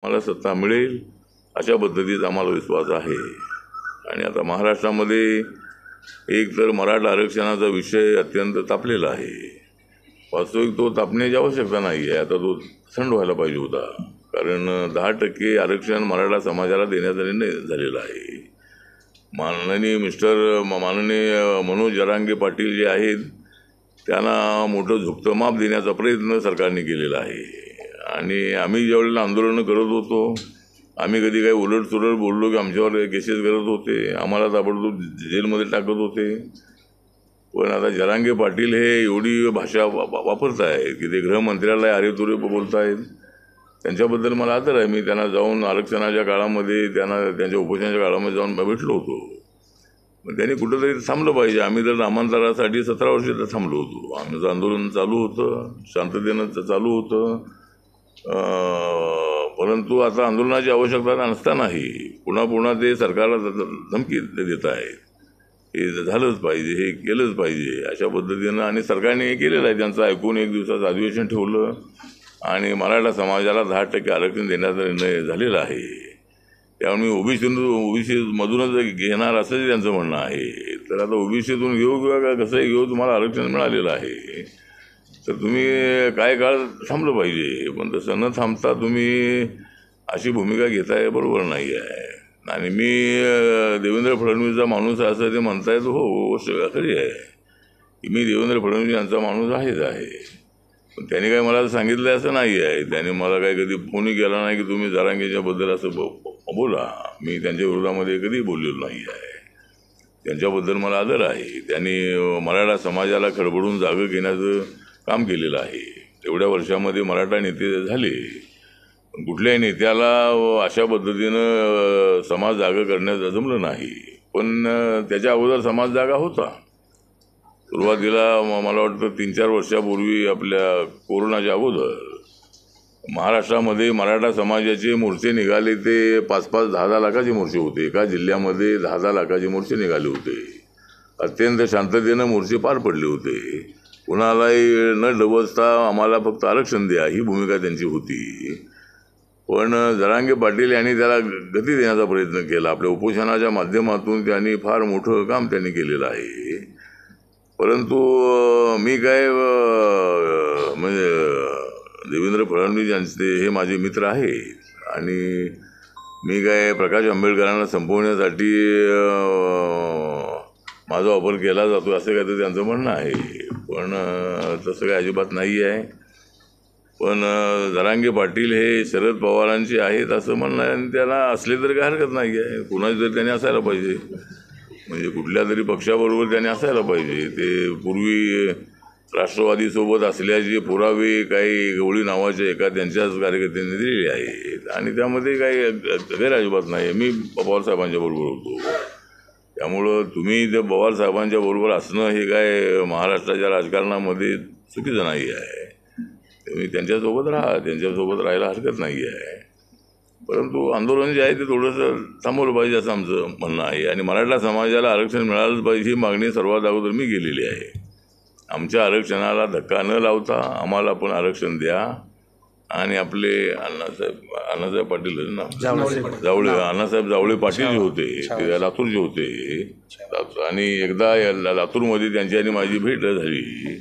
मला सत्ता मिळेल अशा पद्धतीचा आम्हाला विश्वास आहे। आणि आता महाराष्ट्रामध्ये एक तर मराठा आरक्षणाचा विषय अत्यंत तापलेला आहे। वास्तविक तो तापण्याची आवश्यकता नाही आहे, आता तो थंड व्हायला पाहिजे होता, कारण 10% आरक्षण मराठा समाजाला देण्याचा निर्णय झालेला आहे। माननीय मनोज जरांगे पाटील जे आहेत त्यांना मोठं झुकतं माप देण्याचा प्रयत्न सरकारने केलेला आहे। आणि आम्ही ज्यावेळेला आंदोलनं करत होतो, आम्ही कधी काही उलटसुलट बोललो की आमच्यावर केसेस करत होते, आम्हाला ताबडतोब जेलमध्ये टाकत होते। पण आता जरांगे पाटील हे एवढी भाषा वापरत आहेत की ते गृहमंत्र्याला अरेतुरे बोलत आहेत। त्यांच्याबद्दल मला आदर आहे। मी त्यांना जाऊन आरक्षणाच्या काळामध्ये त्यांच्या उपोषणाच्या काळामध्ये जाऊन भेटलो होतो। पण त्यांनी कुठंतरी थांबलं पाहिजे। आम्ही तर नामांतरासाठी 17 वर्ष थांबलो होतो। आमचं आंदोलन चालू होतं, शांततेनं चालू होतं, परंतु आता आंदोलनाची आवश्यकता नसतानाही पुन्हा ते सरकारला धमकी देत आहेत। हे झालंच पाहिजे, हे केलंच पाहिजे अशा पद्धतीनं, आणि सरकारने हे केलेलं आहे। त्यांचं ऐकून एक दिवसाचं अधिवेशन ठेवलं आणि मराठा समाजाला 10% आरक्षण देण्याचा निर्णय झालेला आहे। त्यामुळे मी ओबीसी मधूनच घेणार असं त्यांचं म्हणणं आहे। तर आता ओबीसीतून घेऊ किंवा कसंही घेऊ, तुम्हाला आरक्षण मिळालेलं आहे, तर तुम्ही काय काळ थांबलं पाहिजे। पण तसं न थांबता तुम्ही अशी भूमिका घेताय, बरोबर नाही आहे। आणि मी देवेंद्र फडणवीसचा माणूस आहे असं ते म्हणतायत, हो खरी आहे की मी देवेंद्र फडणवीस यांचा माणूस आहे। पण त्यांनी काही मला सांगितलं असं नाही आहे। त्यांनी मला काही कधी फोनही केला नाही की तुम्ही जरांगेच्याबद्दल असं बोला। मी त्यांच्या विरोधामध्ये कधी बोललेलो नाही आहे। त्यांच्याबद्दल मला आदर आहे। त्यांनी मराठा समाजाला खडबडून जागं घेण्याचं काम केलेलं आहे। एवढ्या वर्षामध्ये मराठा नेते झाले, पण कुठल्याही नेत्याला अशा पद्धतीनं समाज जागा करण्याचं जमलं नाही। पण त्याच्या अगोदर समाज जागा होता। सुरुवातीला मला वाटतं 3-4 वर्षापूर्वी आपल्या कोरोनाच्या अगोदर महाराष्ट्रामध्ये मराठा समाजाचे मोर्चे निघाले, ते 5-5, 10-10 लाखाचे मोर्चे होते। एका जिल्ह्यामध्ये 10-10 लाखाचे मोर्चे निघाले होते। अत्यंत शांततेनं मोर्चे पार पडले होते। कुणालाही न डवचता आम्हाला फक्त आरक्षण द्या ही भूमिका त्यांची होती। पण जरांगे पाटील यांनी त्याला गती देण्याचा प्रयत्न केला। आपल्या उपोषणाच्या माध्यमातून त्यांनी फार मोठं काम त्यांनी केलेलं आहे। परंतु मी काय म्हणजे देवेंद्र फडणवीस यांचे हे माझे मित्र आहेत आणि मी काय प्रकाश आंबेडकरांना संपवण्यासाठी माझा वापर केला जातो असं काय तर त्यांचं म्हणणं आहे। पण तसं काही अजिबात नाही आहे। पण जरांगे पाटील हे शरद पवारांचे आहेत असं म्हणणं आहे, आणि त्याला असले तरी काही हरकत नाही आहे। कुणाची तरी त्यांनी असायला पाहिजे, म्हणजे कुठल्या तरी पक्षाबरोबर त्यांनी असायला पाहिजे। ते पूर्वी राष्ट्रवादीसोबत असल्याचे पुरावे काही गवळी नावाच्या एका त्यांच्याच कार्यकर्त्यांनी दिलेले आहेत, आणि त्यामध्ये काही गैर अजिबात नाही आहे। मी पवारसाहेबांच्या बरोबर होतो, त्यामुळं तुम्ही त्या पवारसाहेबांच्या बरोबर असणं हे काय महाराष्ट्राच्या राजकारणामध्ये चुकीचं नाही आहे। तुम्ही त्यांच्यासोबत राहा, त्यांच्यासोबत राहायला हरकत नाही आहे। परंतु आंदोलन जे आहे ते थोडंसं थांबवलं पाहिजे असं आमचं म्हणणं आहे। आणि मराठा समाजाला आरक्षण मिळालंच पाहिजे ही मागणी सर्वात अगोदर मी केलेली आहे। आमच्या आरक्षणाला धक्का न लावता आम्हाला पण आरक्षण द्या। आणि आपले अण्णासाहेब पाटील ना अण्णासाहेब जावळे पाटील जे होते ते लातूरचे होते, आणि एकदा लातूरमध्ये त्यांची आणि माझी भेट झाली,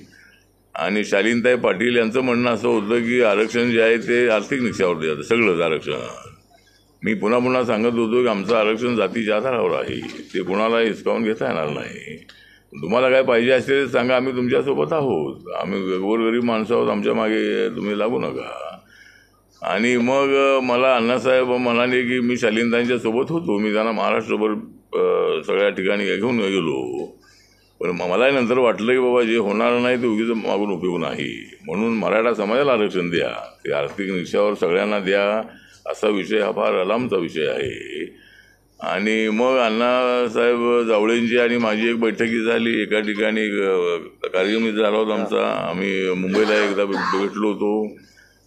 आणि शालीनताई पाटील यांचं म्हणणं असं होतं की आरक्षण जे आहे ते आर्थिक निकषावर द्यायचं सगळंच आरक्षण। मी पुन्हा सांगत होतो की आमचं आरक्षण जातीच्या आधारावर आहे, ते कोणाला हिसकावून घेता येणार नाही। तुम्हाला काय पाहिजे असेल सांगा, आम्ही तुमच्यासोबत आहोत, आम्ही गोरगरीब माणसं आहोत, आमच्या मागे तुम्ही लागू नका। आणि मग मला अण्णासाहेब म्हणाले की मी शालीनताईंच्या सोबत होतो, मी त्यांना महाराष्ट्रभर सगळ्या ठिकाणी घेऊन गेलो, पण मला नंतर वाटलं की बाबा जे होणार नाही ते उगीच मागून उपयोग नाही, म्हणून मराठा समाजाला आरक्षण द्या, ते आर्थिक निकषावर सगळ्यांना द्या असा विषय हा फार लांबचा विषय आहे। आणि मग अण्णासाहेब जावळेंची आणि माझी एक बैठकी झाली, एका ठिकाणी कार्यक्रम झाला होता आमचा। आम्ही मुंबईला एकदा भेटलो होतो,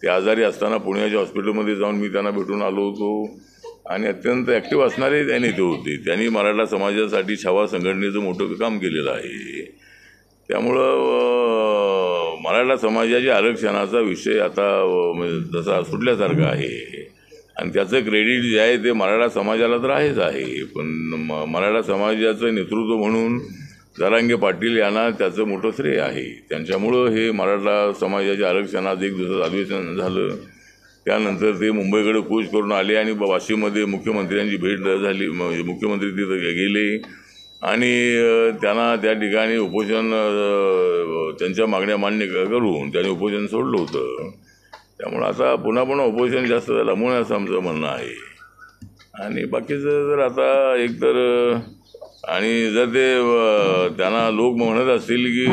ते आजारी असताना पुण्याच्या हॉस्पिटलमध्ये जाऊन मी त्यांना भेटून आलो होतो, आणि अत्यंत ॲक्टिव्ह असणारे त्या नेते होते। त्यांनी मराठा समाजासाठी छावा संघटनेचं मोठं काम केलेलं आहे। त्यामुळं मराठा समाजाच्या आरक्षणाचा विषय आता जसा सुटल्यासारखा आहे। आणि त्याचं क्रेडिट जे आहे ते मराठा समाजाला तर आहेच आहे, पण मराठा समाजाचं नेतृत्व म्हणून जरांगे पाटील यांना त्याचं मोठं श्रेय आहे. त्यांच्यामुळं हे मराठा समाजाच्या आरक्षणात एक दिवसात अधिवेशन झालं. त्यानंतर ते मुंबईकडे कूच करून आले आणि वाशीमध्ये मुख्यमंत्र्यांची भेट झाली. मुख्यमंत्री तिथं गेले आणि त्यांना त्या ठिकाणी उपोषण त्यांच्या मागण्या मान्य करून त्यांनी उपोषण सोडलं होतं. त्यामुळं आता पुन्हा उपोषण जास्त लांबून असं आमचं म्हणणं आहे. आणि बाकीचं जर आता एकतर आणि जर ते त्यांना लोक म्हणत असतील की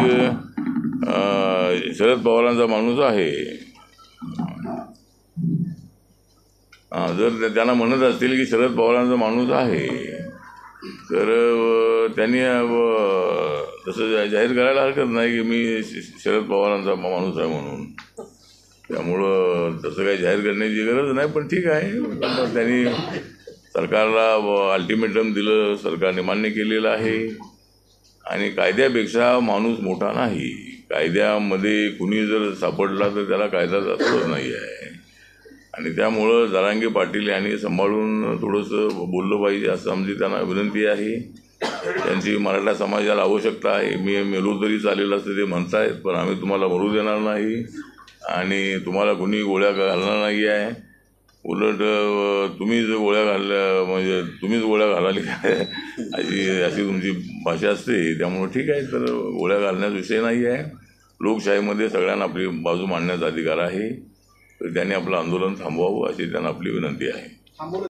शरद पवारांचा माणूस आहे, जर त्यांना म्हणत असतील की शरद पवारांचा माणूस आहे, तर त्यांनी तसं जाहीर करायला हरकत नाही की मी शरद पवारांचा माणूस आहे म्हणून. त्यामुळं तसं काही जाहीर करण्याची गरज नाही. पण ठीक आहे, त्यांनी सरकारला अल्टिमेटम दिलं, सरकारने मान्य केलेलं आहे. आणि कायद्यापेक्षा माणूस मोठा नाही. कायद्यामध्ये कुणी जर सापडला तर त्याला कायद्याचा असंच नाही आहे. आणि त्यामुळं जरांगे पाटील यांनी सांभाळून थोडंसं बोललं पाहिजे असं आमची त्यांना विनंती आहे. त्यांची मराठा समाजाला आवश्यकता आहे. मी मेलो तरी चालेल असं ते म्हणतायत, पण आम्ही तुम्हाला मरू देणार नाही आणि तुम्हाला कुणी गोळ्या घालणार नाही आहे. उलट तुम्ही जर गोळ्या घालल्या म्हणजे तुम्हीच गोळ्या घालाली काय अशी तुमची भाषा असते. त्यामुळं ठीक आहे, तर गोळ्या घालण्याचा विषय नाही आहे. लोकशाहीमध्ये सगळ्यांना आपली बाजू मांडण्याचा अधिकार आहे. तर त्यांनी आपलं आंदोलन थांबवावं अशी त्यांना आपली विनंती आहे.